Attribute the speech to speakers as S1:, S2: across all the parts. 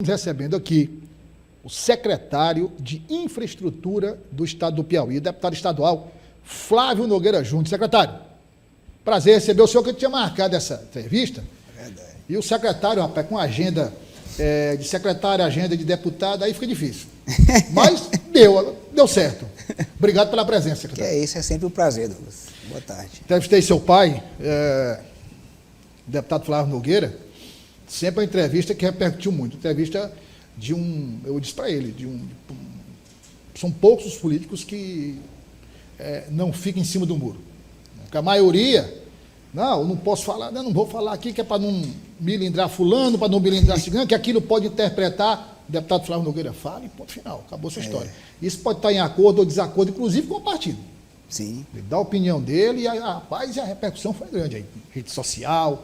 S1: recebendo aqui o secretário de Infraestrutura do Estado do Piauí, deputado estadual Flávio Nogueira Júnior. Secretário, prazer receber o senhor, que eu tinha marcado essa entrevista.
S2: É verdade.
S1: E o secretário, rapaz, com agenda de secretário, agenda de deputado, aí fica difícil. Mas deu certo. Obrigado pela presença, secretário.
S2: Que é isso, é sempre um prazer, Douglas. Boa tarde.
S1: Entrevistei seu pai, deputado Flávio Nogueira, sempre uma entrevista que repercutiu muito. Entrevista eu disse para ele, são poucos os políticos que não ficam em cima do muro. Porque a maioria, eu não posso falar, não vou falar aqui que é para não milindrar fulano, para não milindrar cigano, que aquilo pode interpretar. O deputado Flávio Nogueira fala e ponto final, acabou sua história. Isso pode estar em acordo ou desacordo, inclusive com o partido.
S2: Sim.
S1: Ele dá a opinião dele e a repercussão foi grande aí, rede social.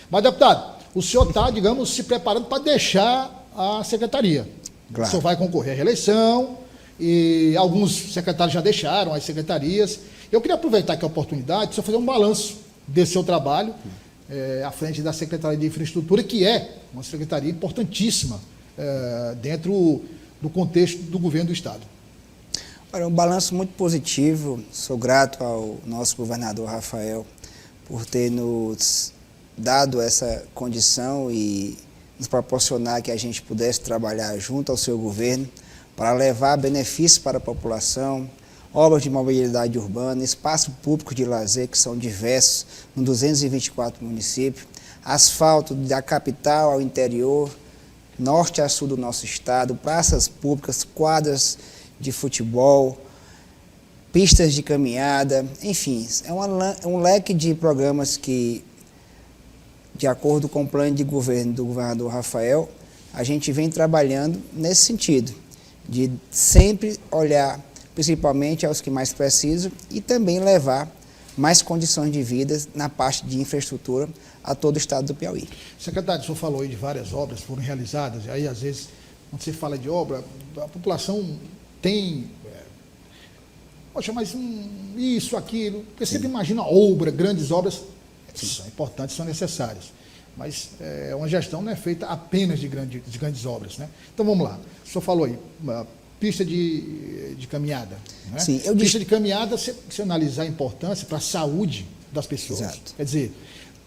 S1: Mas, deputado, o senhor está, digamos, se preparando para deixar a secretaria.
S2: Claro.
S1: O senhor vai concorrer à reeleição e alguns secretários já deixaram as secretarias. Eu queria aproveitar aqui a oportunidade para o senhor fazer um balanço desse seu trabalho à frente da Secretaria de Infraestrutura, que é uma secretaria importantíssima dentro do contexto do governo do Estado.
S2: Olha, um balanço muito positivo. Sou grato ao nosso governador Rafael por ter nos dado essa condição e nos proporcionar que a gente pudesse trabalhar junto ao seu governo para levar benefícios para a população, obras de mobilidade urbana, espaço público de lazer, que são diversos, nos 224 municípios, asfalto da capital ao interior, norte a sul do nosso estado, praças públicas, quadras de futebol, pistas de caminhada, enfim, é um leque de programas que, de acordo com o plano de governo do governador Rafael, a gente vem trabalhando nesse sentido, de sempre olhar principalmente aos que mais precisam e também levar mais condições de vida na parte de infraestrutura a todo o estado do Piauí.
S1: Secretário, o senhor falou aí de várias obras que foram realizadas, e aí às vezes, quando você fala de obra, a população tem... poxa, mas isso, aquilo, porque sempre imagina obra, grandes obras, são importantes, são necessárias, mas uma gestão não é feita apenas de grandes obras, né? Então vamos lá, o senhor falou aí, pista de caminhada, né?
S2: Sim,
S1: pista de caminhada, se analisar a importância para a saúde das pessoas.
S2: Exato.
S1: Quer dizer,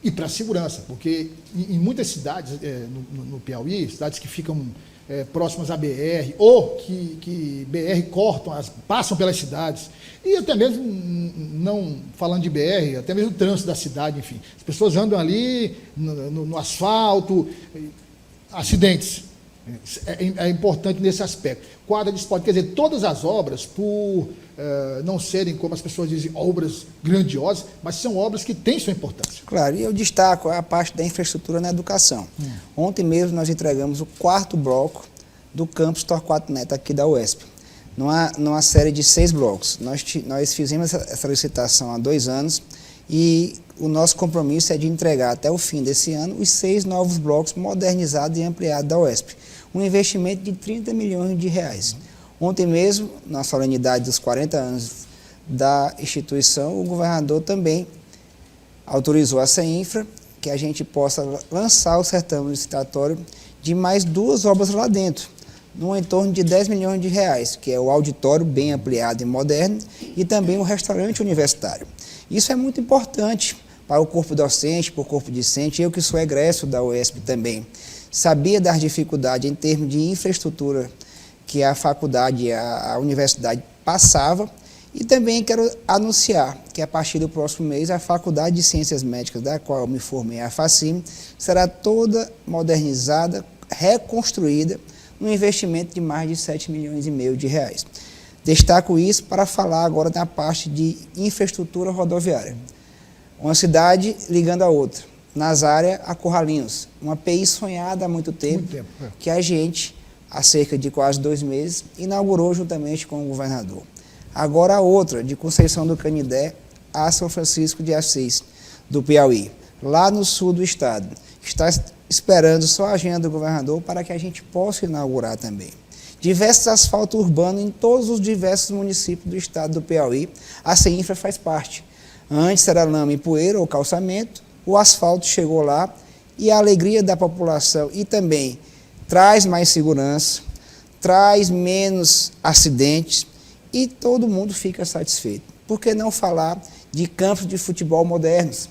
S1: e para a segurança, porque em muitas cidades no Piauí, cidades que ficam próximas à BR, ou que BR passam pelas cidades, e até mesmo, não falando de BR, até mesmo o trânsito da cidade, enfim. As pessoas andam ali no asfalto, acidentes. É importante nesse aspecto. Quadra de esporte, quer dizer, todas as obras, por não serem, como as pessoas dizem, obras grandiosas, mas são obras que têm sua importância.
S2: Claro, e eu destaco a parte da infraestrutura na educação. Ontem mesmo nós entregamos o 4º bloco do campus Torquato Neto aqui da UESP, numa série de 6 blocos. Nós fizemos essa licitação há 2 anos e o nosso compromisso é de entregar até o fim desse ano os 6 novos blocos modernizados e ampliados da UESP. Um investimento de 30 milhões de reais. Ontem mesmo, na solenidade dos 40 anos da instituição, o governador também autorizou a CEINFRA que a gente possa lançar o certame licitatório de mais 2 obras lá dentro, no entorno de 10 milhões de reais, que é o auditório bem ampliado e moderno e também o restaurante universitário. Isso é muito importante para o corpo docente, para o corpo discente. Eu que sou egresso da UESP também, sabia das dificuldades em termos de infraestrutura que a faculdade, a universidade passava, e também quero anunciar que a partir do próximo mês a Faculdade de Ciências Médicas, da qual eu me formei, a FACIM, será toda modernizada, reconstruída, num investimento de mais de 7 milhões e meio de reais. Destaco isso para falar agora da parte de infraestrutura rodoviária. Uma cidade ligando a outra. Nazária a Corralinhos, uma PI sonhada há muito tempo. Que a gente, há cerca de quase 2 meses, inaugurou juntamente com o governador. Agora a outra, de Conceição do Canidé a São Francisco de Assis, do Piauí, lá no sul do estado. Está esperando só a agenda do governador para que a gente possa inaugurar também. Diversos asfaltos urbanos em todos os diversos municípios do estado do Piauí, a CEINFRA faz parte. Antes era lama e poeira ou calçamento, o asfalto chegou lá e a alegria da população e também traz mais segurança, traz menos acidentes e todo mundo fica satisfeito. Por que não falar de campos de futebol modernos?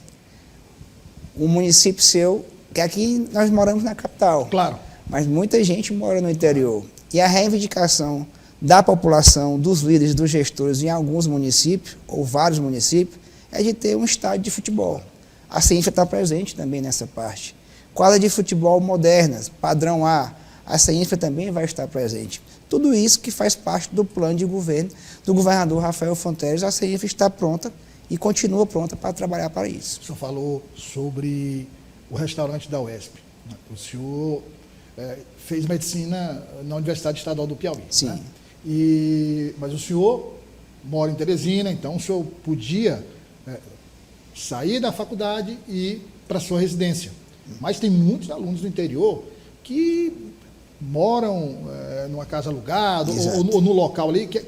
S2: O município seu, que aqui nós moramos na capital,
S1: Claro.
S2: mas muita gente mora no interior. E a reivindicação da população, dos líderes, dos gestores em alguns municípios, ou vários municípios, é de ter um estádio de futebol. A CEINFRA está presente também nessa parte. Quadra de futebol modernas, padrão a CEINFRA também vai estar presente. Tudo isso que faz parte do plano de governo do governador Rafael Fonteles, a CEINFRA está pronta e continua pronta para trabalhar para isso.
S1: O senhor falou sobre o restaurante da UESP. O senhor fez medicina na Universidade Estadual do Piauí.
S2: Sim.
S1: Né? Mas o senhor mora em Teresina, então o senhor podia sair da faculdade e ir para a sua residência. Mas tem muitos alunos do interior que moram numa casa alugada ou no local ali que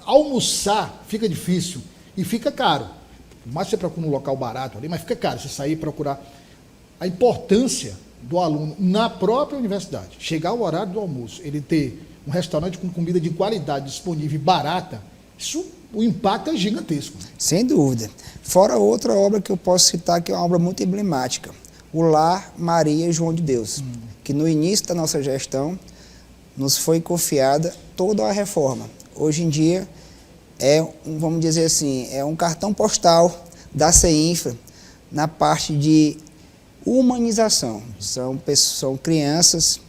S1: almoçar fica difícil e fica caro. Por mais que você procure um local barato ali, mas fica caro você sair e procurar. A importância do aluno na própria universidade, chegar ao horário do almoço, ele ter um restaurante com comida de qualidade disponível e barata, o impacto é gigantesco.
S2: Sem dúvida. Fora outra obra que eu posso citar, que é uma obra muito emblemática, o Lar Maria João de Deus, que no início da nossa gestão nos foi confiada toda a reforma. Hoje em dia vamos dizer assim, é um cartão postal da CEINFRA na parte de humanização. São crianças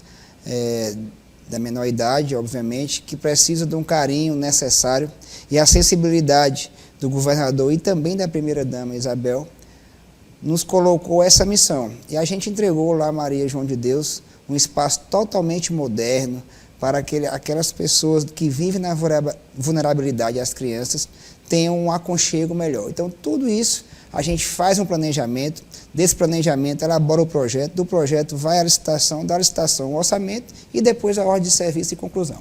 S2: da menor idade, obviamente, que precisam de um carinho necessário e a sensibilidade do governador e também da primeira-dama Isabel nos colocou essa missão. E a gente entregou lá Maria João de Deus um espaço totalmente moderno para aquelas pessoas que vivem na vulnerabilidade, as crianças, tenham um aconchego melhor. Então, tudo isso a gente faz um planejamento, desse planejamento elabora o projeto, do projeto vai à licitação, da licitação o orçamento e depois a ordem de serviço e conclusão.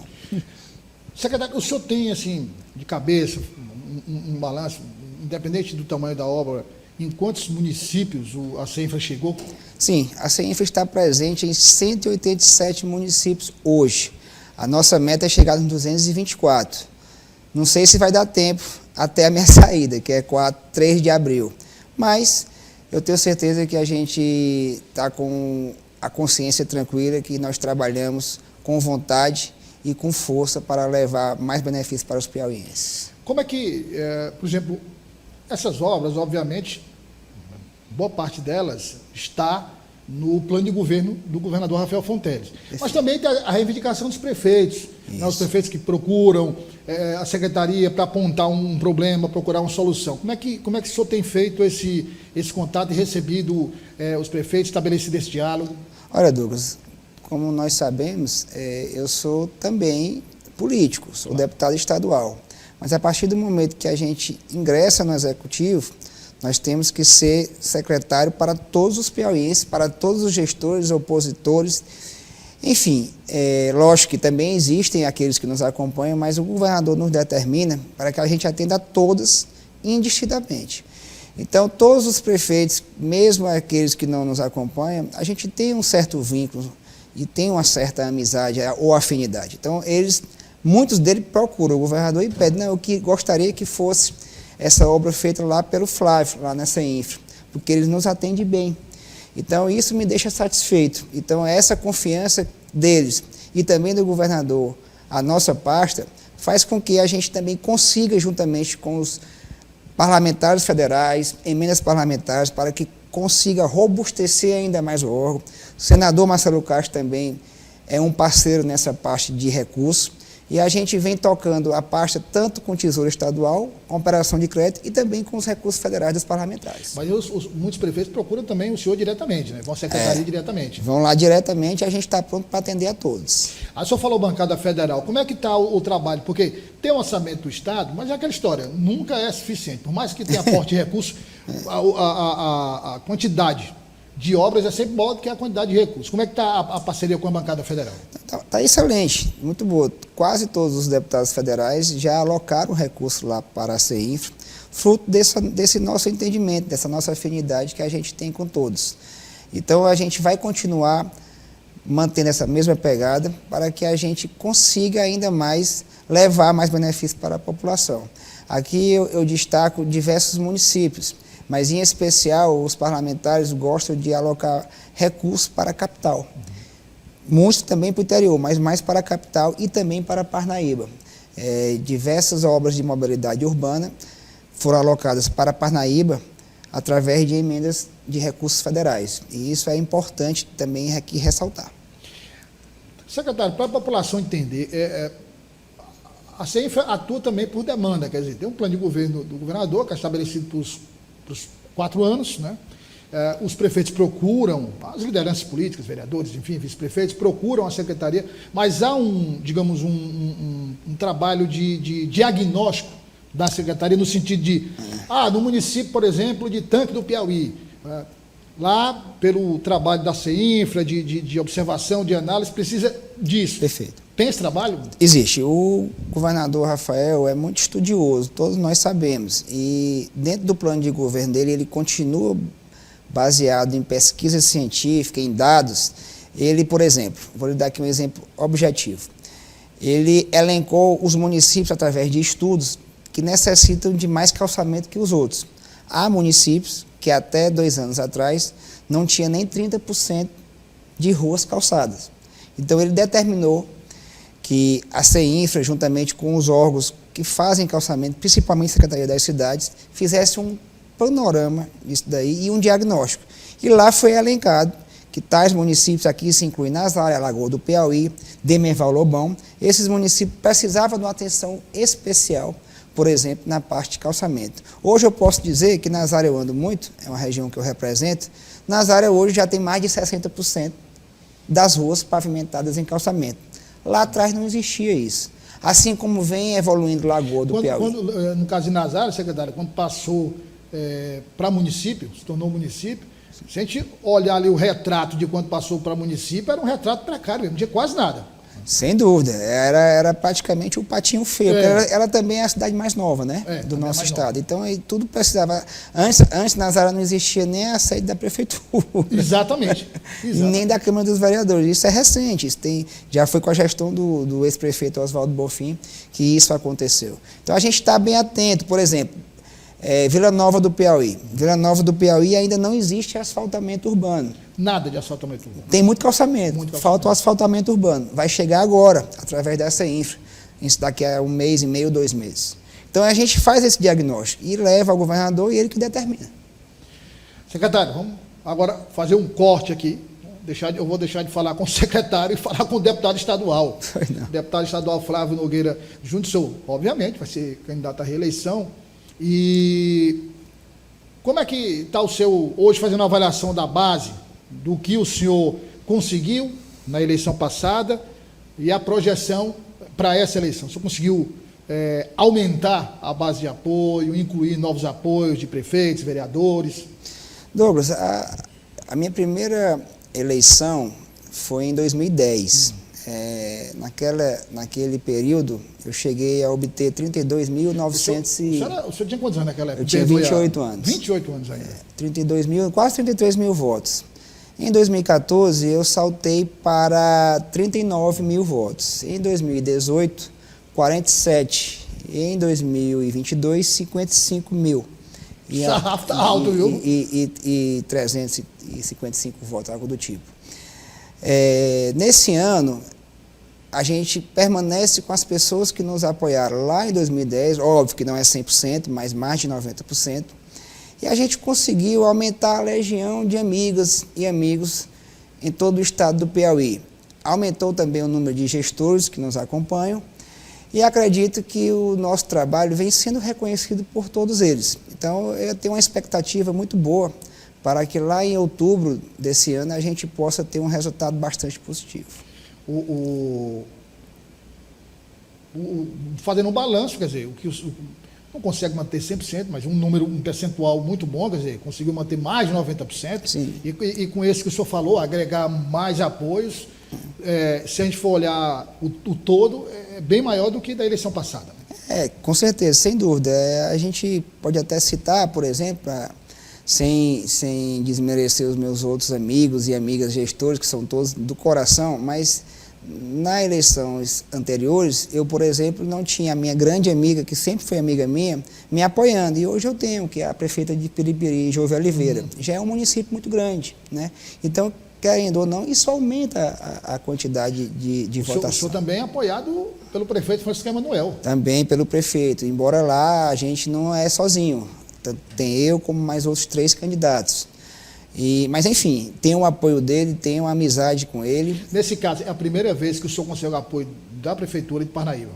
S1: Secretário, o senhor tem, assim, de cabeça, um balanço, independente do tamanho da obra, em quantos municípios a CEINFRA chegou?
S2: Sim, a CEINFRA está presente em 187 municípios hoje. A nossa meta é chegar em 224. Não sei se vai dar tempo até a minha saída, que é 3 de abril. Mas eu tenho certeza que a gente está com a consciência tranquila, que nós trabalhamos com vontade e com força para levar mais benefícios para os piauienses.
S1: Como é que, por exemplo, essas obras, obviamente, boa parte delas está no plano de governo do governador Rafael Fonteles. Mas também tem a reivindicação dos prefeitos, né, os prefeitos que procuram a secretaria para apontar um problema, procurar uma solução. Como é que o senhor tem feito esse contato e recebido os prefeitos, estabelecido esse diálogo?
S2: Olha, Douglas, como nós sabemos, eu sou também político, sou deputado estadual. Mas a partir do momento que a gente ingressa no executivo, nós temos que ser secretário para todos os piauienses, para todos os gestores, opositores. Enfim, lógico que também existem aqueles que nos acompanham, mas o governador nos determina para que a gente atenda a todos indistintamente. Então, todos os prefeitos, mesmo aqueles que não nos acompanham, a gente tem um certo vínculo e tem uma certa amizade ou afinidade. Então, muitos deles procuram o governador e pedem, não, eu gostaria que fosse essa obra feita lá pelo Flávio, lá nessa CEINFRA, porque eles nos atendem bem. Então, isso me deixa satisfeito. Então, essa confiança deles e também do governador, a nossa pasta, faz com que a gente também consiga, juntamente com os parlamentares federais, emendas parlamentares, para que consiga robustecer ainda mais o órgão. O senador Marcelo Castro também é um parceiro nessa parte de recursos. E a gente vem tocando a pasta tanto com o Tesouro Estadual, com a operação de crédito e também com os recursos federais dos parlamentares.
S1: Mas muitos prefeitos procuram também o senhor diretamente, né? Vão à secretaria diretamente.
S2: Vão lá diretamente e a gente está pronto para atender a todos.
S1: Aí o senhor falou bancada federal. Como é que está o trabalho? Porque tem o orçamento do Estado, mas é aquela história, nunca é suficiente. Por mais que tenha aporte de recursos, a quantidade de obras é sempre maior do que a quantidade de recursos. Como é que está a parceria com a bancada federal?
S2: Está excelente, muito boa. Quase todos os deputados federais já alocaram recurso lá para a CEINFRA, fruto desse nosso entendimento, dessa nossa afinidade que a gente tem com todos. Então, a gente vai continuar mantendo essa mesma pegada para que a gente consiga ainda mais levar mais benefícios para a população. Aqui eu destaco diversos municípios, mas em especial os parlamentares gostam de alocar recursos para a capital. Muitos também para o interior, mas mais para a capital e também para Parnaíba. Diversas obras de mobilidade urbana foram alocadas para Parnaíba através de emendas de recursos federais. E isso é importante também aqui ressaltar.
S1: Secretário, para a população entender, a CEINFRA atua também por demanda, quer dizer, tem um plano de governo do governador que é estabelecido para os 4 anos, né? Os prefeitos procuram, as lideranças políticas, vereadores, enfim, vice-prefeitos, procuram a secretaria, mas há digamos, um trabalho de diagnóstico da secretaria no sentido de, no município, por exemplo, de Tanque do Piauí, lá, pelo trabalho da CEINFRA, de observação, de análise, precisa disso.
S2: Perfeito.
S1: Tem esse trabalho?
S2: Existe. O governador Rafael é muito estudioso, todos nós sabemos. E dentro do plano de governo dele, ele continua baseado em pesquisa científica, em dados. Ele, por exemplo, vou lhe dar aqui um exemplo objetivo. Ele elencou os municípios através de estudos que necessitam de mais calçamento que os outros. Há municípios que até 2 anos atrás não tinha nem 30% de ruas calçadas. Então ele determinou que a CEINFRA, juntamente com os órgãos que fazem calçamento, principalmente a Secretaria das Cidades, fizesse um panorama disso daí e um diagnóstico. E lá foi elencado que tais municípios, aqui se incluem Nazaré, Lagoa do Piauí, Demerval, Lobão, esses municípios precisavam de uma atenção especial, por exemplo, na parte de calçamento. Hoje eu posso dizer que Nazaré eu ando muito, é uma região que eu represento, Nazaré hoje já tem mais de 60% das ruas pavimentadas em calçamento. Lá atrás não existia isso. Assim como vem evoluindo Lagoa do Piauí.
S1: No caso de Nazaré, secretário, quando passou para município, se tornou município, se a gente olhar ali o retrato de quando passou para município, era um retrato precário, não tinha quase nada.
S2: Sem dúvida, era praticamente o patinho feio, porque ela também é a cidade mais nova, né, do nosso estado. Então, aí, tudo precisava... Antes, Nazaré não existia nem a sede da prefeitura.
S1: Exatamente.
S2: Nem da Câmara dos Vereadores. Isso é recente, já foi com a gestão do ex-prefeito Oswaldo Bonfim que isso aconteceu. Então, a gente está bem atento, por exemplo, Vila Nova do Piauí. Vila Nova do Piauí ainda não existe asfaltamento urbano.
S1: Nada de asfaltamento urbano.
S2: Tem muito calçamento, falta o asfaltamento urbano. Vai chegar agora, através dessa infra, isso daqui a 1 mês e meio, 2 meses. Então a gente faz esse diagnóstico e leva ao governador e ele que determina.
S1: Secretário, vamos agora fazer um corte aqui. Eu vou deixar de falar com o secretário e falar com o deputado estadual. O deputado estadual Flávio Nogueira Júnior, senhor, obviamente, vai ser candidato à reeleição. E como é que está o seu, hoje, fazendo uma avaliação da base, do que o senhor conseguiu na eleição passada e a projeção para essa eleição? O senhor conseguiu aumentar a base de apoio, incluir novos apoios de prefeitos, vereadores?
S2: Douglas, a minha primeira eleição foi em 2010. Naquele período, eu cheguei a obter 32.900
S1: O senhor tinha quantos anos naquela época?
S2: Eu tinha 28 anos.
S1: 28 anos ainda.
S2: 32 mil, quase 33 mil votos. Em 2014, eu saltei para 39 mil votos. Em 2018, 47. E em 2022, 55 mil.
S1: Sarrafo está alto, viu?
S2: E 355 votos, algo do tipo. Nesse ano, a gente permanece com as pessoas que nos apoiaram lá em 2010, óbvio que não é 100%, mas mais de 90%, e a gente conseguiu aumentar a legião de amigas e amigos em todo o estado do Piauí. Aumentou também o número de gestores que nos acompanham, e acredito que o nosso trabalho vem sendo reconhecido por todos eles. Então, eu tenho uma expectativa muito boa para que lá em outubro desse ano a gente possa ter um resultado bastante positivo.
S1: Fazendo um balanço, quer dizer, não consegue manter 100%, mas um percentual muito bom, quer dizer, conseguiu manter mais de 90%.
S2: Sim.
S1: E com esse que o senhor falou, agregar mais apoios, se a gente for olhar o todo, é bem maior do que da eleição passada.
S2: Com certeza, sem dúvida. A gente pode até citar, por exemplo, sem desmerecer os meus outros amigos e amigas gestores, que são todos do coração, mas nas eleições anteriores, eu, por exemplo, não tinha a minha grande amiga, que sempre foi amiga minha, me apoiando. E hoje eu tenho, que é a prefeita de Piripiri, Jovem Oliveira. Já é um município muito grande, né? Então, querendo ou não, isso aumenta a quantidade de votação.
S1: O senhor também é apoiado pelo prefeito Francisco Emanuel.
S2: Também pelo prefeito, embora lá a gente não é sozinho. Tem eu como mais outros 3 candidatos. Mas, enfim, tenho o apoio dele, tenho uma amizade com ele.
S1: Nesse caso, é a primeira vez que o senhor consegue o apoio da Prefeitura de Parnaíba?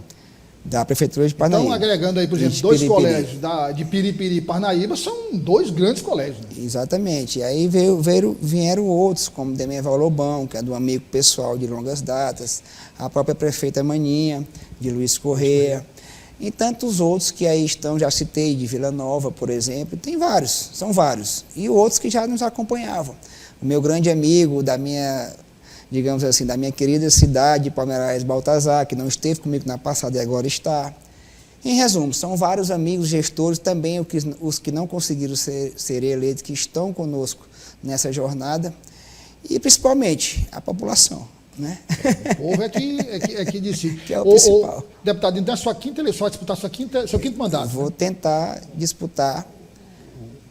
S2: Da Prefeitura de Parnaíba.
S1: Então, agregando aí, por exemplo, 2 colégios de Piripiri e Parnaíba, são 2 grandes colégios. Né?
S2: Exatamente. Aí vieram outros, como Demerval Lobão, que é do amigo pessoal de longas datas, a própria prefeita Maninha, de Luiz Correia, e tantos outros que aí estão, já citei, de Vila Nova, por exemplo, tem vários, são vários, e outros que já nos acompanhavam. O meu grande amigo da minha, digamos assim, da minha querida cidade, Palmeirais Baltazar, que não esteve comigo na passada e agora está. Em resumo, são vários amigos gestores, também os que não conseguiram ser eleitos, que estão conosco nessa jornada, e principalmente a população. Né?
S1: O povo é que decide.
S2: Que é o principal.
S1: Deputado, então é sua quinta eleição, vai disputar seu quinto mandato.
S2: Vou tentar disputar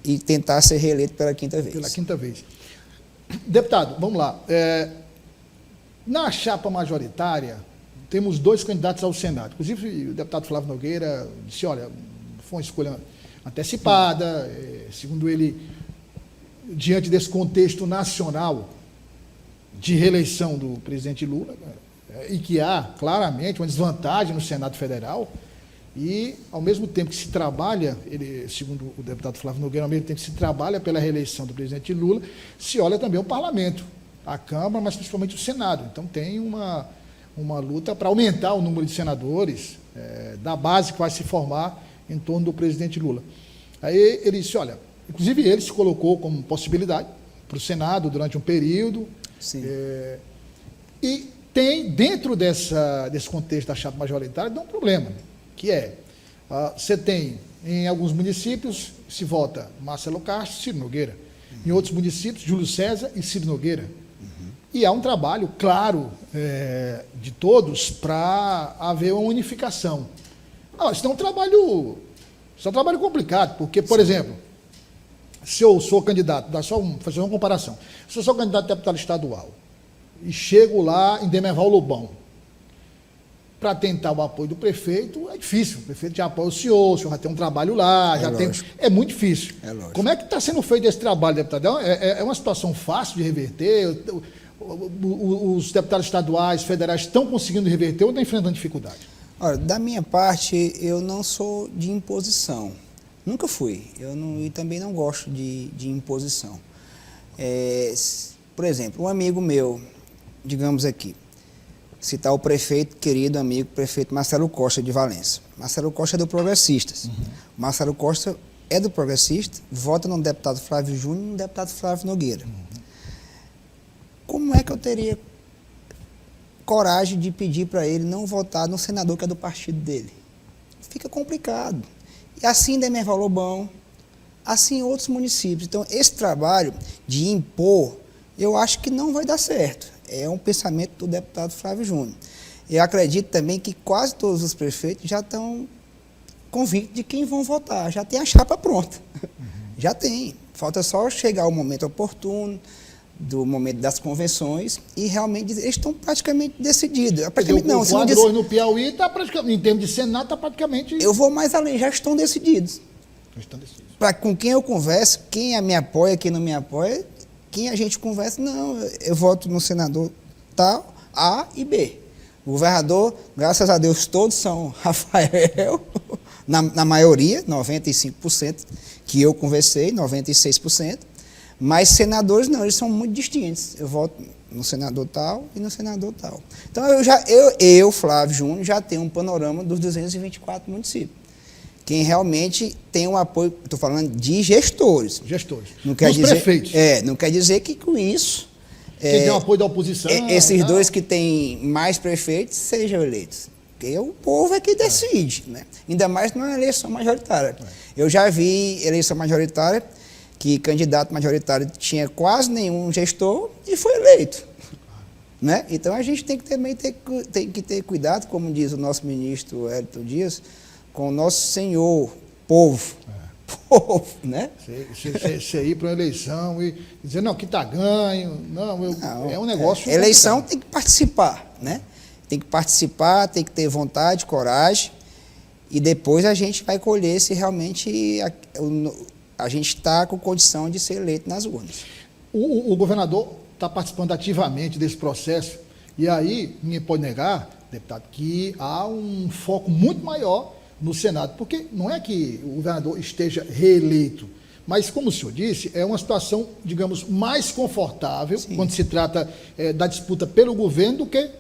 S2: e tentar ser reeleito pela 5ª vez.
S1: Pela 5ª vez. Deputado, vamos lá. Na chapa majoritária, temos 2 candidatos ao Senado. Inclusive, o deputado Flávio Nogueira disse, olha, foi uma escolha antecipada, segundo ele, diante desse contexto nacional de reeleição do presidente Lula, e que há claramente uma desvantagem no Senado Federal, e ao mesmo tempo que se trabalha, segundo o deputado Flávio Nogueira, ao mesmo tempo que se trabalha pela reeleição do presidente Lula, se olha também o parlamento, a Câmara, mas principalmente o Senado. Então tem uma luta para aumentar o número de senadores da base que vai se formar em torno do presidente Lula. Aí ele disse, olha, inclusive ele se colocou como possibilidade para o Senado durante um período.
S2: Sim.
S1: E tem, dentro desse contexto da chapa majoritária, um problema, que você tem, em alguns municípios, se vota Marcelo Castro e Ciro Nogueira. Em outros municípios, Júlio César e Ciro Nogueira. E há um trabalho claro de todos para haver uma unificação. Isso é um trabalho complicado, porque, por exemplo, se eu sou candidato, fazer uma comparação, se eu sou candidato a deputado estadual e chego lá em Demerval Lobão para tentar o apoio do prefeito, é difícil. O prefeito já apoia o senhor já tem um trabalho lá, é muito difícil. Como é que está sendo feito esse trabalho, deputado? É uma situação fácil de reverter? Os deputados estaduais, federais estão conseguindo reverter ou estão enfrentando dificuldade?
S2: Olha, da minha parte, eu não sou de imposição. Nunca fui. E também não gosto de imposição. Por exemplo, um amigo meu, digamos aqui, citar o prefeito, querido amigo, prefeito Marcelo Costa de Valença. Marcelo Costa é do Progressistas. Uhum. Marcelo Costa é do Progressista, vota no deputado Flávio Júnior e no deputado Flávio Nogueira. Uhum. Como é que eu teria coragem de pedir para ele não votar no senador que é do partido dele? Fica complicado. E assim Demerval Lobão, assim outros municípios. Então, esse trabalho de impor, eu acho que não vai dar certo. É um pensamento do deputado Flávio Júnior. Eu acredito também que quase todos os prefeitos já estão convictos de quem vão votar, já tem a chapa pronta. Uhum. Já tem. Falta só chegar o momento oportuno, do momento das convenções, e realmente eles estão praticamente decididos.
S1: O quadro hoje no Piauí está praticamente, em termos de Senado, está praticamente...
S2: Eu vou mais além, já estão decididos. Com quem eu converso, quem me apoia, quem não me apoia, quem a gente conversa, não, eu voto no senador tal, A e B. O governador, graças a Deus, todos são Rafael, na maioria, 95%, que eu conversei, 96%. Mas senadores não, eles são muito distintos. Eu voto no senador tal e no senador tal. Então, eu Flávio Júnior, já tenho um panorama dos 224 municípios. Quem realmente tem um apoio, estou falando de gestores.
S1: Gestores.
S2: Não quer dizer,
S1: prefeitos.
S2: Não quer dizer que com isso...
S1: Que tem o apoio da oposição.
S2: Esses dois que têm mais prefeitos sejam eleitos. Porque o povo é que decide, né? Ainda mais numa eleição majoritária. Eu já vi eleição majoritária que candidato majoritário tinha quase nenhum gestor e foi eleito. Né? Então a gente tem que também tem que ter cuidado, como diz o nosso ministro Hélito Dias, com o nosso senhor povo. Povo, né?
S1: Você ir para uma eleição e dizer, não, que está ganho, é um negócio.
S2: Eleição tem que participar, né? Tem que participar, tem que ter vontade, coragem, e depois a gente vai colher se realmente a gente está com condição de ser eleito nas urnas.
S1: O governador está participando ativamente desse processo, e aí ninguém pode negar, deputado, que há um foco muito maior no Senado, porque não é que o governador esteja reeleito, mas, como o senhor disse, é uma situação, digamos, mais confortável. Sim. Quando se trata da disputa pelo governo do que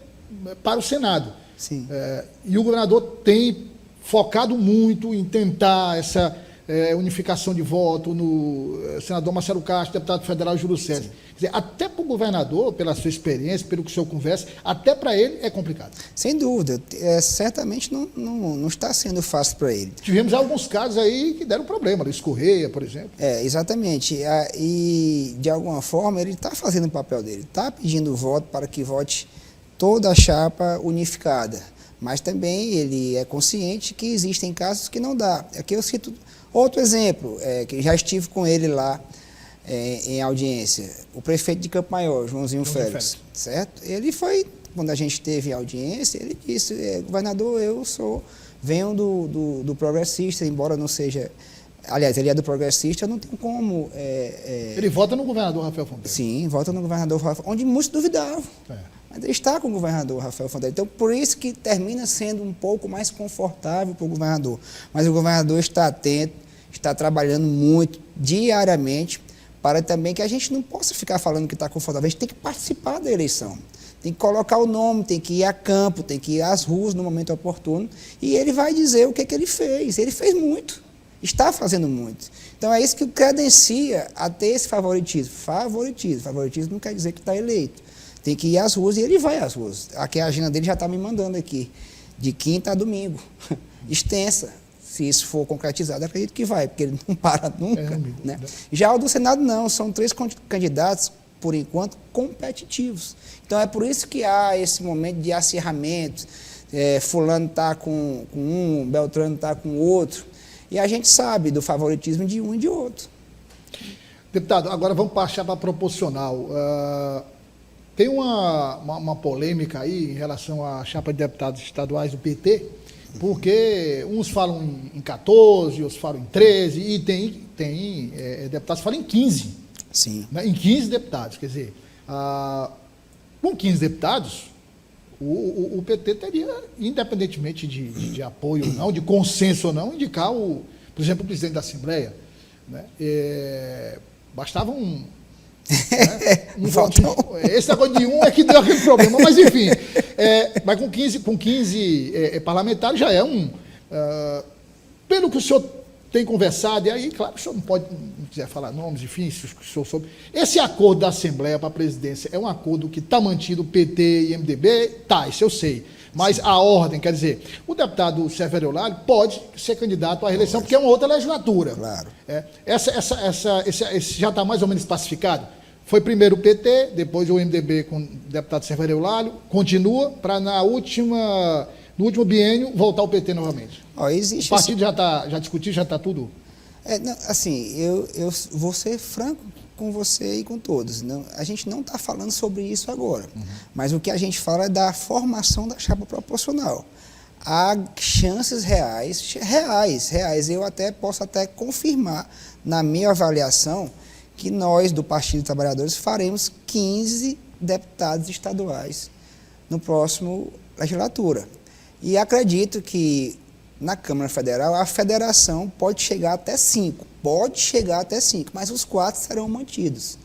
S1: para o Senado.
S2: Sim.
S1: E o governador tem focado muito em tentar essa unificação de voto no senador Marcelo Castro, deputado federal Júlio César. Quer dizer, até para o governador, pela sua experiência, pelo que o senhor conversa, até para ele é complicado.
S2: Sem dúvida. Certamente não está sendo fácil para ele.
S1: Tivemos alguns casos aí que deram problema, Luiz Correia, por exemplo.
S2: Exatamente. E, de alguma forma, ele está fazendo o papel dele. Está pedindo voto para que vote toda a chapa unificada. Mas também ele é consciente que existem casos que não dá. Aqui eu cito outro exemplo, que já estive com ele lá em audiência, o prefeito de Campo Maior, Joãozinho Félix, certo? Ele foi, quando a gente teve audiência, ele disse, governador, venho do progressista, embora não seja, aliás, ele é do progressista, eu não tenho como...
S1: Ele vota no governador Rafael Fonteles.
S2: Sim, vota no governador Rafael, onde muitos duvidavam. Mas ele está com o governador Rafael Fonteles. Então, por isso que termina sendo um pouco mais confortável para o governador. Mas o governador está atento, está trabalhando muito, diariamente, para também que a gente não possa ficar falando que está confortável. A gente tem que participar da eleição. Tem que colocar o nome, tem que ir a campo, tem que ir às ruas no momento oportuno. E ele vai dizer o que ele fez. Ele fez muito. Está fazendo muito. Então, é isso que o credencia a ter esse favoritismo. Favoritismo não quer dizer que está eleito. Tem que ir às ruas e ele vai às ruas. Aqui a agenda dele já está me mandando aqui, de quinta a domingo, extensa. Se isso for concretizado, acredito que vai, porque ele não para nunca. Né? Já o do Senado não, são 3 candidatos, por enquanto, competitivos. Então é por isso que há esse momento de acirramento, fulano está com um, Beltrano está com o outro, e a gente sabe do favoritismo de um e de outro.
S1: Deputado, agora vamos passar para a proporcional. Tem uma polêmica aí em relação à chapa de deputados estaduais do PT, porque uns falam em 14, outros falam em 13, e tem deputados que falam em 15.
S2: Sim.
S1: Né, em 15 deputados. Quer dizer, com 15 deputados, o PT teria, independentemente de apoio ou não, de consenso ou não, indicar, por exemplo, o presidente da Assembleia. Né, bastava um votinho. Esse negócio de um é que deu aquele problema, mas enfim, mas com 15 parlamentares já é pelo que o senhor tem conversado, e aí, claro, o senhor não quiser falar nomes, enfim, se o senhor soube. Esse acordo da Assembleia para a presidência é um acordo que está mantido PT e MDB? Tá, isso eu sei. Mas a ordem, quer dizer, o Sérgio Eulalio pode ser candidato à reeleição, porque é uma outra legislatura.
S2: Claro.
S1: Esse já está mais ou menos pacificado? Foi primeiro o PT, depois o MDB com o deputado Sérgio Eulalio, continua para no último biênio voltar o PT novamente. O partido já discutiu, já está tudo?
S2: Assim, eu vou ser franco com você e com todos. A gente não está falando sobre isso agora, mas o que a gente fala é da formação da chapa proporcional. Há chances reais. Eu posso confirmar, na minha avaliação, que nós, do Partido dos Trabalhadores, faremos 15 deputados estaduais no próximo legislatura. E acredito que na Câmara Federal a federação pode chegar até 5. Mas os 4 serão mantidos.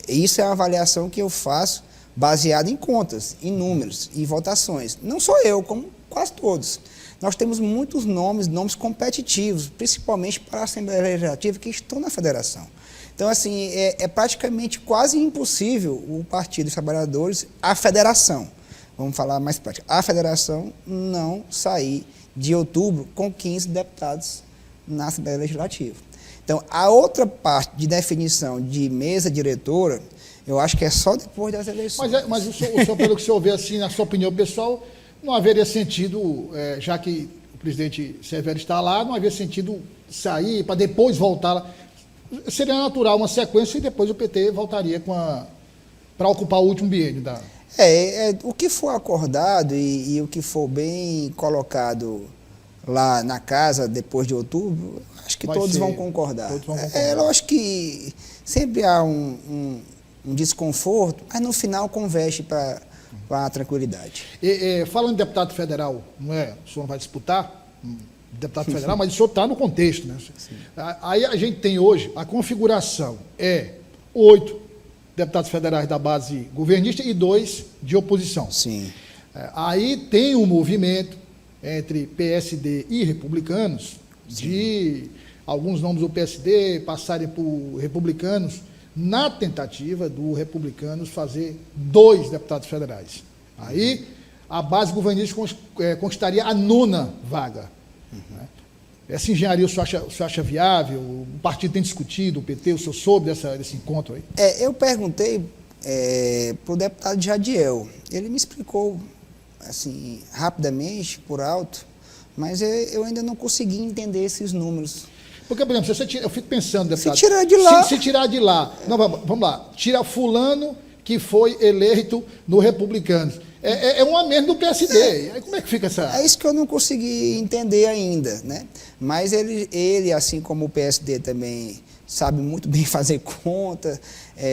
S2: Isso é uma avaliação que eu faço baseada em contas, em números e votações. Não sou eu, como quase todos. Nós temos muitos nomes competitivos, principalmente para a Assembleia Legislativa, que estão na federação. Então, assim, é praticamente quase impossível o Partido dos Trabalhadores, a federação, vamos falar mais prático, a federação não sair de outubro com 15 deputados na Assembleia Legislativa. Então, a outra parte de definição de mesa diretora, eu acho que é só depois das eleições.
S1: Mas o senhor, pelo que o senhor vê, assim, na sua opinião pessoal, não haveria sentido, já que o presidente Severo está lá, não haveria sentido sair para depois voltar lá. Seria natural uma sequência e depois o PT voltaria para ocupar o último biênio da...
S2: O que for acordado e o que for bem colocado lá na casa depois de outubro, acho que todos vão concordar.
S1: Todos vão concordar.
S2: É lógico que sempre há um desconforto, mas no final converge para a tranquilidade.
S1: Falando de deputado federal, não é? O senhor não vai disputar deputado federal, mas o senhor está no contexto, né? Sim. Aí a gente tem hoje, a configuração 8 deputados federais da base governista e 2 de oposição.
S2: Sim.
S1: Aí tem um movimento entre PSD e republicanos, sim, de alguns nomes do PSD passarem por republicanos, na tentativa do republicanos fazer 2 deputados federais. Aí a base governista conquistaria a 9ª vaga. Uhum. Essa engenharia o senhor acha viável? O partido tem discutido, o PT, o senhor soube desse encontro aí?
S2: Eu perguntei para o deputado Jadiel. Ele me explicou assim, rapidamente, por alto, mas eu ainda não consegui entender esses números.
S1: Porque, por exemplo, eu fico pensando, deputado...
S2: Se tirar de lá...
S1: Se tirar de lá... Não, vamos lá. Tira fulano que foi eleito no Republicanos. É um a menos do PSD. Aí como é que fica essa...
S2: É isso que eu não consegui entender ainda, né? Mas ele, assim como o PSD também sabe muito bem fazer conta,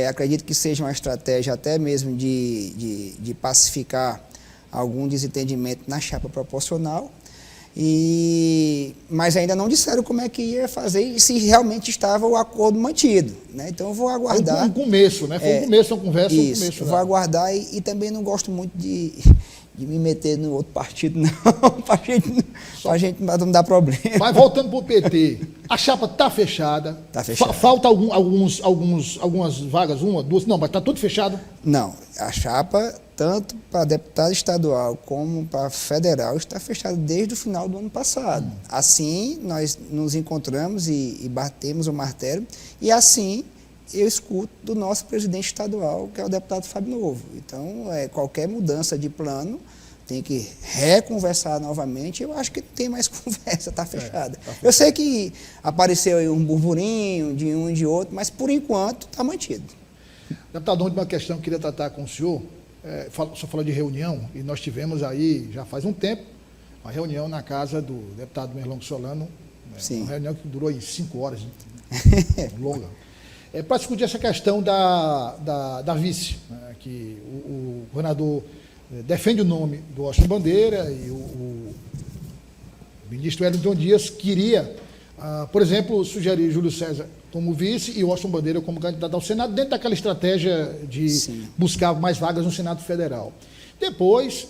S2: acredito que seja uma estratégia até mesmo de pacificar algum desentendimento na chapa proporcional, mas ainda não disseram como é que ia fazer e se realmente estava o acordo mantido, né? Então eu vou aguardar.
S1: Foi um começo, né? Foi um começo, uma conversa,
S2: isso,
S1: um começo.
S2: Eu vou aguardar e também não gosto muito de me meter no outro partido, não, para a gente não dar problema.
S1: Mas voltando para o PT, a chapa está fechada.
S2: Está fechada.
S1: Falta algumas vagas, 1, 2, não, mas está tudo fechado?
S2: Não, a chapa, tanto para deputado estadual como para federal, está fechada desde o final do ano passado. Assim, nós nos encontramos e batemos o martelo, e assim eu escuto do nosso presidente estadual, que é o deputado Fábio Novo. Então, qualquer mudança de plano tem que reconversar novamente. Eu acho que não tem mais conversa, está fechada. Eu sei que apareceu aí um burburinho de um e de outro, mas por enquanto está mantido.
S1: Deputado, uma última questão que eu queria tratar com o senhor. O senhor falou de reunião, e nós tivemos aí, já faz um tempo, uma reunião na casa do deputado Merlong Solano, uma reunião que durou 5 horas, longa. Para discutir essa questão da vice, né, que o governador defende o nome do Washington Bandeira e o ministro Wellington Dias queria, por exemplo, sugerir Júlio César como vice e o Washington Bandeira como candidato ao Senado, dentro daquela estratégia de buscar mais vagas no Senado Federal. Depois,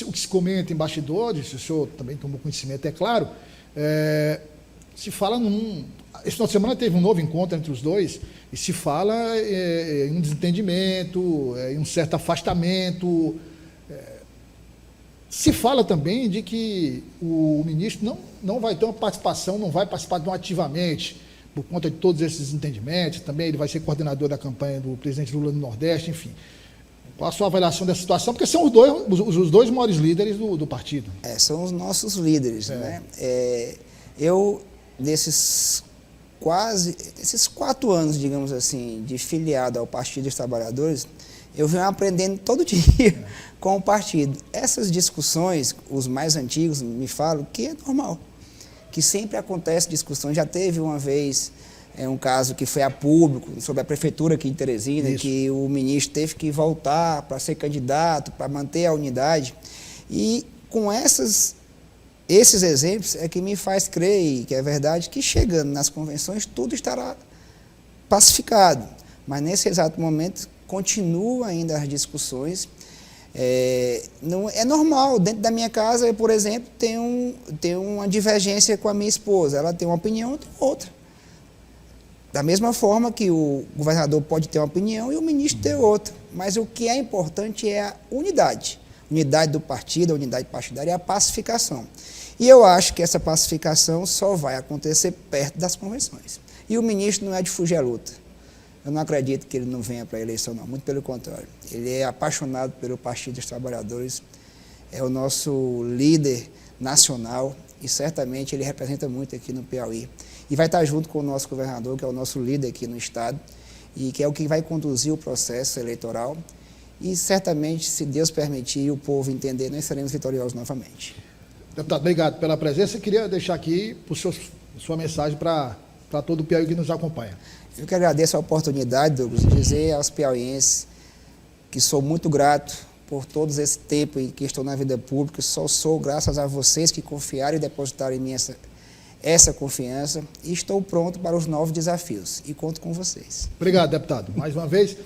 S1: o que se comenta em bastidores, o senhor também tomou conhecimento, é claro, se fala esse final de semana teve um novo encontro entre os dois e se fala em um desentendimento, em um certo afastamento. Se fala também de que o ministro não vai ter uma participação, não vai participar tão ativamente por conta de todos esses entendimentos. Também ele vai ser coordenador da campanha do presidente Lula no Nordeste, enfim. Qual a sua avaliação dessa situação? Porque são os dois maiores líderes do partido.
S2: São os nossos líderes, né? Desses 4 anos, digamos assim, de filiado ao Partido dos Trabalhadores, eu venho aprendendo todo dia com o partido. Essas discussões, os mais antigos me falam que é normal, que sempre acontece discussões. Já teve uma vez um caso que foi a público, sobre a prefeitura aqui em Teresina, que o ministro teve que voltar para ser candidato, para manter a unidade. E com esses exemplos é que me faz crer, que é verdade, que chegando nas convenções tudo estará pacificado. Mas nesse exato momento continuam ainda as discussões. Não, é normal, dentro da minha casa, eu, por exemplo, tenho uma divergência com a minha esposa. Ela tem uma opinião, eu tenho outra. Da mesma forma que o governador pode ter uma opinião e o ministro ter outra. Mas o que é importante é a unidade. Unidade do partido, a unidade partidária e a pacificação. E eu acho que essa pacificação só vai acontecer perto das convenções. E o ministro não é de fugir à luta. Eu não acredito que ele não venha para a eleição, não. Muito pelo contrário. Ele é apaixonado pelo Partido dos Trabalhadores, é o nosso líder nacional e certamente ele representa muito aqui no Piauí. E vai estar junto com o nosso governador, que é o nosso líder aqui no estado, e que é o que vai conduzir o processo eleitoral. E certamente, se Deus permitir e o povo entender, nós seremos vitoriosos novamente.
S1: Deputado, obrigado pela presença. Eu queria deixar aqui sua mensagem para todo o Piauí que nos acompanha.
S2: Eu que agradeço a oportunidade, Douglas, de dizer aos piauienses que sou muito grato por todo esse tempo em que estou na vida pública. Só sou graças a vocês que confiaram e depositaram em mim essa confiança. E estou pronto para os novos desafios. E conto com vocês.
S1: Obrigado, deputado. Mais uma vez.